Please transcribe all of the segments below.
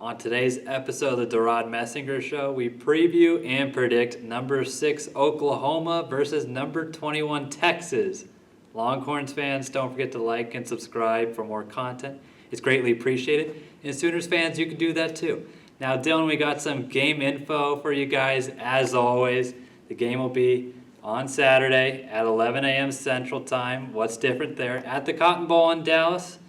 On today's episode of the DeRaud-Messinger Show, we preview and predict number 6 Oklahoma versus number 21 Texas. Longhorns fans, don't forget to like and subscribe for more content. It's greatly appreciated. And Sooners fans, you can do that too. Now, Dylan, we got some game info for you guys. As always, the game will be on Saturday at 11 a.m. Central Time. What's different there? At the Cotton Bowl in Dallas.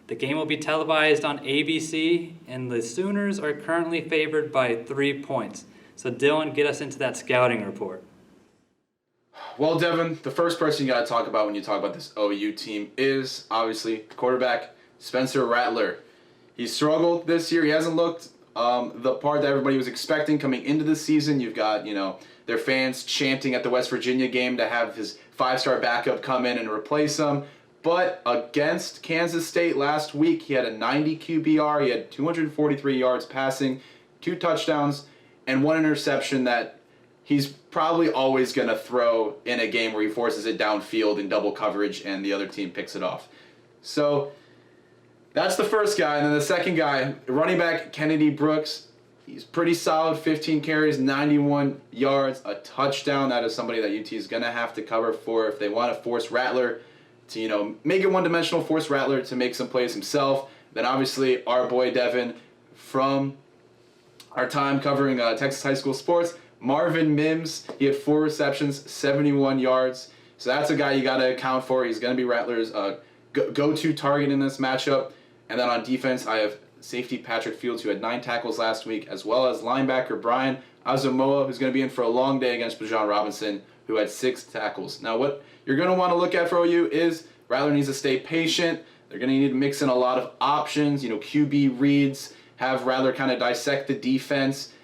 The game will be televised on ABC, and the Sooners are currently favored by 3 points. So, Dylan, get us into that scouting report. Well, Devon, the first person you got to talk about when you talk about this OU team is, obviously, quarterback Spencer Rattler. He struggled this year. He hasn't looked the part that everybody was expecting coming into the season. You've got, their fans chanting at the West Virginia game to have his 5-star backup come in and replace him. But against Kansas State last week, he had a 90 QBR. He had 243 yards passing, 2 touchdowns, and 1 interception that he's probably always going to throw in a game where he forces it downfield in double coverage and the other team picks it off. So that's the first guy. And then the second guy, running back Kennedy Brooks. He's pretty solid, 15 carries, 91 yards, a touchdown. That is somebody that UT is going to have to cover for if they want to force Rattler to, make it one-dimensional, force Rattler to make some plays himself. Then obviously our boy Devon from our time covering Texas high school sports, Marvin Mims. He had 4 receptions, 71 yards. So that's a guy you got to account for. He's going to be Rattler's go-to target in this matchup. And then on defense, I have safety Patrick Fields, who had 9 tackles last week, as well as linebacker Brian Asamoah, who's going to be in for a long day against Bijan Robinson, who had 6 tackles. Now, what you're going to want to look at for OU is Rattler needs to stay patient. They're going to need to mix in a lot of options, QB reads, have Rattler kind of dissect the defense.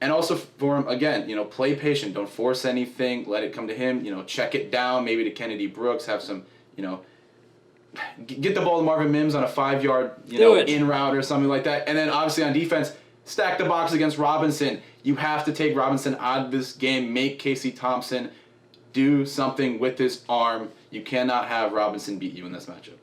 And also for him, again, play patient. Don't force anything. Let it come to him. Check it down, maybe to Kennedy Brooks. Have some, get the ball to Marvin Mims on a 5-yard, in route or something like that. And then obviously on defense, stack the box against Robinson. You have to take Robinson out of this game. Make Casey Thompson do something with his arm. You cannot have Robinson beat you in this matchup.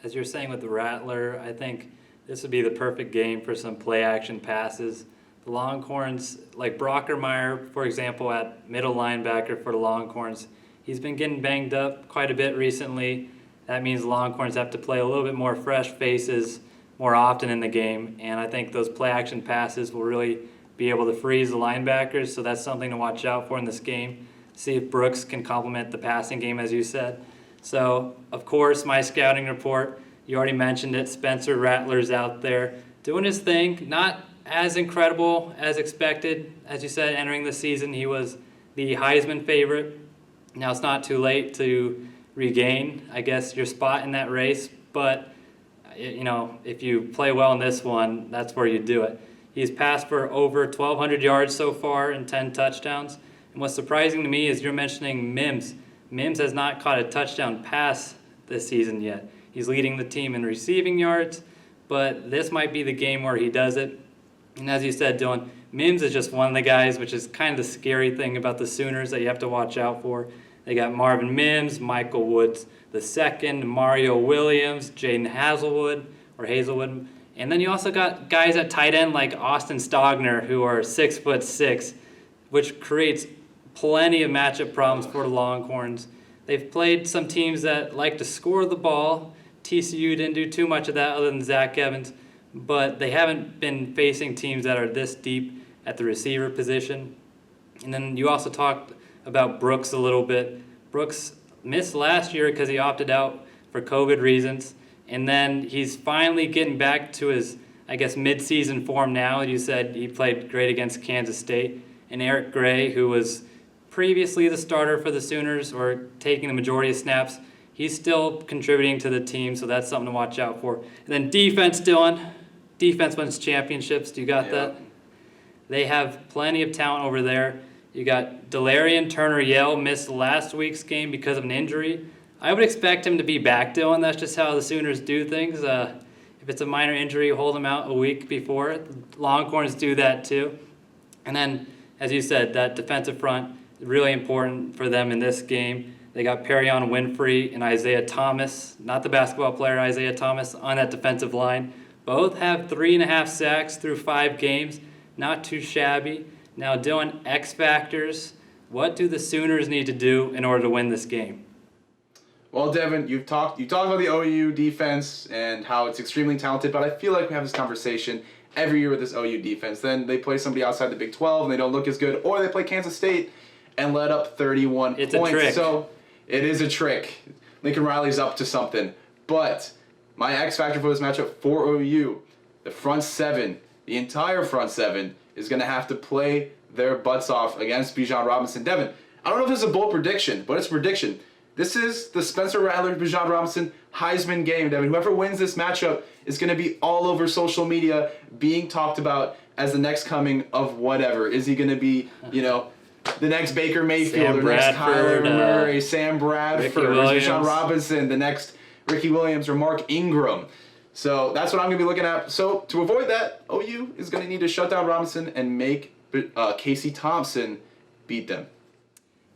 As you're saying with the Rattler, I think this would be the perfect game for some play-action passes. The Longhorns, like Brockermeyer, for example, at middle linebacker for the Longhorns, he's been getting banged up quite a bit recently. That means the Longhorns have to play a little bit more fresh faces more often in the game, and I think those play-action passes will really be able to freeze the linebackers, so that's something to watch out for in this game. See if Brooks can complement the passing game, as you said. So, of course, my scouting report, you already mentioned it, Spencer Rattler's out there doing his thing, not as incredible as expected. As you said, entering the season, he was the Heisman favorite. Now it's not too late to regain, I guess, your spot in that race, but if you play well in this one, that's where you do it. He's passed for over 1,200 yards so far and 10 touchdowns. And what's surprising to me is you're mentioning Mims. Mims has not caught a touchdown pass this season yet. He's leading the team in receiving yards, but this might be the game where he does it. And as you said, Dylan, Mims is just one of the guys, which is kind of the scary thing about the Sooners that you have to watch out for. They got Marvin Mims, Michael Woods II, Mario Williams, Jaden Hazelwood, and then you also got guys at tight end like Austin Stogner, who are 6'6", which creates plenty of matchup problems for the Longhorns. They've played some teams that like to score the ball. TCU didn't do too much of that other than Zach Evans, but they haven't been facing teams that are this deep at the receiver position. And then you also talked about Brooks a little bit. Brooks missed last year because he opted out for COVID reasons, and then he's finally getting back to his, mid-season form now. You said he played great against Kansas State. And Eric Gray, who was previously the starter for the Sooners or taking the majority of snaps, he's still contributing to the team, so that's something to watch out for. And then defense, Dylan. Defense wins championships. Do you got that? They have plenty of talent over there. You got Delarian Turner-Yell missed last week's game because of an injury. I would expect him to be back, Dylan. That's just how the Sooners do things. If it's a minor injury, hold him out a week before. Longhorns do that too. And then, as you said, that defensive front is really important for them in this game. They got Perion Winfrey and Isaiah Thomas, not the basketball player Isaiah Thomas, on that defensive line. Both have 3.5 sacks through 5 games. Not too shabby. Now, Dylan, X factors. What do the Sooners need to do in order to win this game? Well, Devon, you talked about the OU defense and how it's extremely talented, but I feel like we have this conversation every year with this OU defense. Then they play somebody outside the Big 12 and they don't look as good, or they play Kansas State and let up 31 It's points. a trick. So it is a trick. Lincoln Riley's up to something. But my X factor for this matchup for OU, the front seven, the entire front seven, is going to have to play their butts off against Bijan Robinson. Devon, I don't know if this is a bold prediction, but it's a prediction. This is the Spencer Rattler, Bijan Robinson Heisman game, Devon. Whoever wins this matchup is going to be all over social media being talked about as the next coming of whatever. Is he going to be, the next Baker Mayfield, or next Kyler Murray, Sam Bradford, or Bijan Robinson, the next Ricky Williams, or Mark Ingram? So that's what I'm going to be looking at. So to avoid that, OU is going to need to shut down Robinson and make Casey Thompson beat them.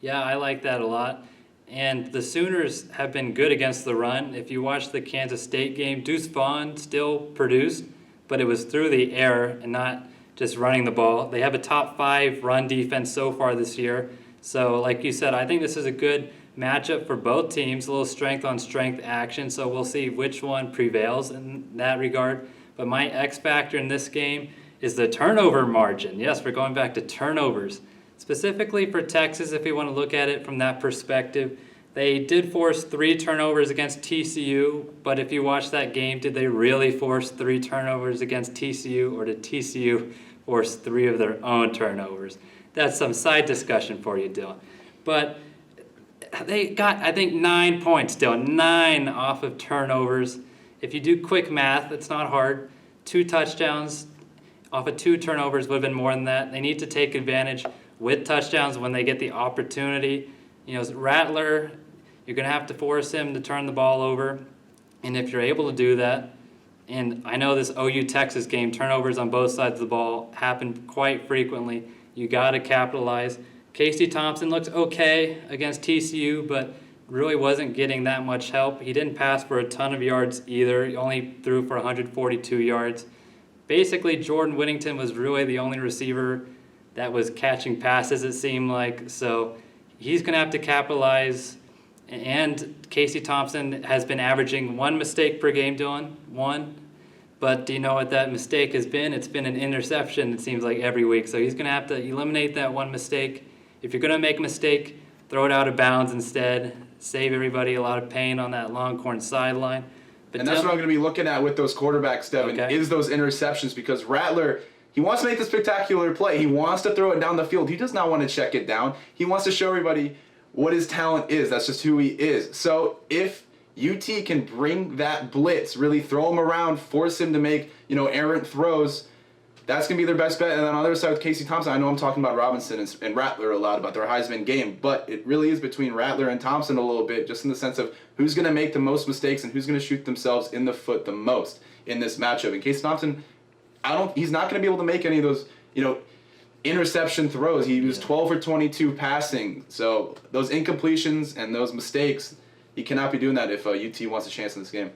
Yeah, I like that a lot. And the Sooners have been good against the run. If you watch the Kansas State game, Deuce Vaughn still produced, but it was through the air and not just running the ball. They have a top 5 run defense so far this year. So like you said, I think this is a good matchup for both teams, a little strength on strength action. So we'll see which one prevails in that regard. But my X factor in this game is the turnover margin. Yes, we're going back to turnovers. Specifically for Texas, if we want to look at it from that perspective, they did force 3 turnovers against TCU, but if you watch that game, did they really force 3 turnovers against TCU, or did TCU force 3 of their own turnovers? That's some side discussion for you, Dylan. But they got, I think, 9 points, Dylan, 9 off of turnovers. If you do quick math, it's not hard. 2 touchdowns off of 2 turnovers would have been more than that. They need to take advantage with touchdowns when they get the opportunity. Rattler, you're going to have to force him to turn the ball over. And if you're able to do that, and I know this OU-Texas game, turnovers on both sides of the ball happen quite frequently. You got to capitalize. Casey Thompson looks okay against TCU, but really wasn't getting that much help. He didn't pass for a ton of yards either. He only threw for 142 yards. Basically, Jordan Whittington was really the only receiver that was catching passes, it seemed like. So he's going to have to capitalize. And Casey Thompson has been averaging 1 mistake per game, Dylan. 1. But do you know what that mistake has been? It's been an interception, it seems like, every week. So he's going to have to eliminate that 1 mistake. If you're going to make a mistake, throw it out of bounds instead. Save everybody a lot of pain on that Longhorn sideline. But and that's what I'm going to be looking at with those quarterbacks, Devon, is those interceptions, because Rattler, he wants to make the spectacular play. He wants to throw it down the field. He does not want to check it down. He wants to show everybody what his talent is. That's just who he is. So if UT can bring that blitz, really throw him around, force him to make, errant throws, that's going to be their best bet. And then on the other side with Casey Thompson, I know I'm talking about Robinson and Rattler a lot about their Heisman game, but it really is between Rattler and Thompson a little bit, just in the sense of who's going to make the most mistakes and who's going to shoot themselves in the foot the most in this matchup. And Casey Thompson, he's not going to be able to make any of those, interception throws. He was 12 for 22 passing. So those incompletions and those mistakes, he cannot be doing that if UT wants a chance in this game.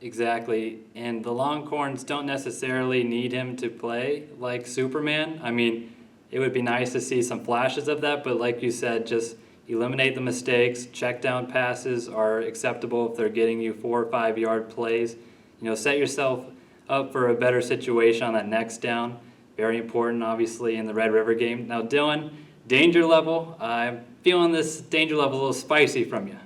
Exactly. And the Longhorns don't necessarily need him to play like Superman. I mean, it would be nice to see some flashes of that, but like you said, just eliminate the mistakes. Check down passes are acceptable if they're getting you 4 or 5 yard plays. Set yourself up for a better situation on that next down. Very important, obviously, in the Red River game. Now, Dylan, danger level. I'm feeling this danger level a little spicy from you.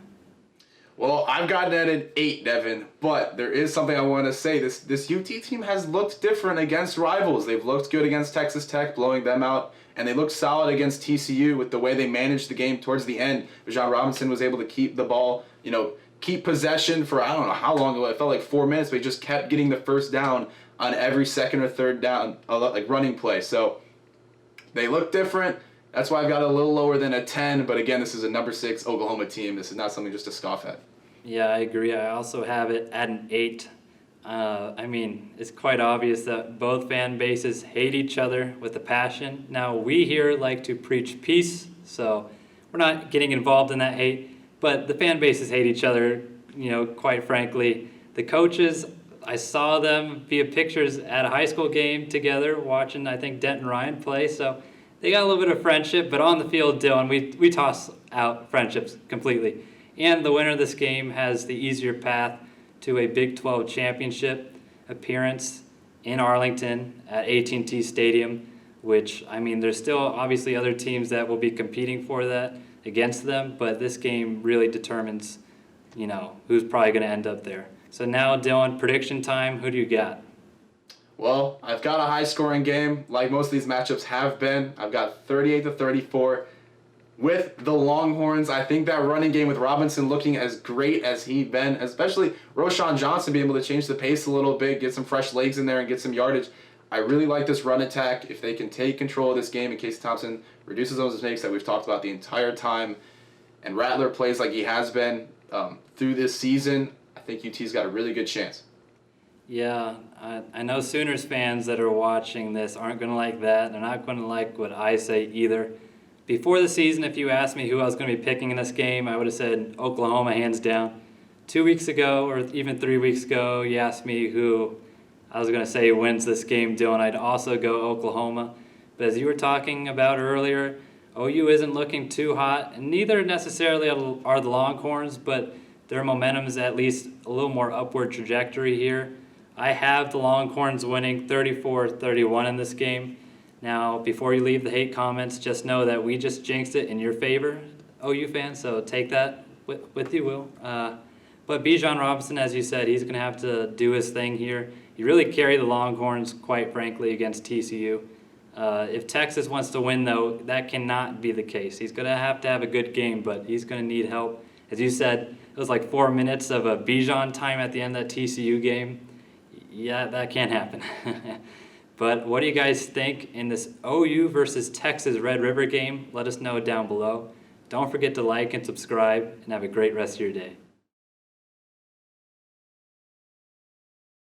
Well, I've gotten at an 8, Devon, but there is something I want to say. This UT team has looked different against rivals. They've looked good against Texas Tech, blowing them out, and they looked solid against TCU with the way they managed the game towards the end. Bijan Robinson was able to keep the ball, keep possession for I don't know how long ago. It felt like 4 minutes, but he just kept getting the first down on every second or third down, like running play. So they look different. That's why I've got it a little lower than a 10. But again, this is a number 6 Oklahoma team. This is not something just to scoff at. Yeah, I agree. I also have it at an 8. It's quite obvious that both fan bases hate each other with a passion. Now, we here like to preach peace, so we're not getting involved in that hate. But the fan bases hate each other, quite frankly. The coaches I saw them via pictures at a high school game together, watching, I think, Denton Ryan play. So they got a little bit of friendship, but on the field, Dylan, we toss out friendships completely. And the winner of this game has the easier path to a Big 12 championship appearance in Arlington at AT&T Stadium, which, I mean, there's still obviously other teams that will be competing for that against them, but this game really determines, who's probably going to end up there. So now, Dylan, prediction time. Who do you got? Well, I've got a high-scoring game, like most of these matchups have been. I've got 38-34. With the Longhorns, I think that running game with Robinson looking as great as he's been, especially Roshan Johnson being able to change the pace a little bit, get some fresh legs in there, and get some yardage. I really like this run attack. If they can take control of this game and Casey Thompson reduces those mistakes that we've talked about the entire time, and Rattler plays like he has been through this season, I think UT's got a really good chance. Yeah, I know Sooners fans that are watching this aren't going to like that. They're not going to like what I say either. Before the season, if you asked me who I was going to be picking in this game, I would have said Oklahoma hands down. 2 weeks ago, or even 3 weeks ago, you asked me who I was going to say wins this game, Dylan. I'd also go Oklahoma. But as you were talking about earlier, OU isn't looking too hot, and neither necessarily are the Longhorns, but their momentum is at least a little more upward trajectory here. I have the Longhorns winning 34-31 in this game. Now, before you leave the hate comments, just know that we just jinxed it in your favor, OU fans, so take that with you, Will. But Bijan Robinson, as you said, he's going to have to do his thing here. He really carried the Longhorns, quite frankly, against TCU. If Texas wants to win, though, that cannot be the case. He's going to have a good game, but he's going to need help. As you said, it was like 4 minutes of a Bijan time at the end of that TCU game. Yeah, that can't happen. But what do you guys think in this OU versus Texas Red River game? Let us know down below. Don't forget to like and subscribe, and have a great rest of your day.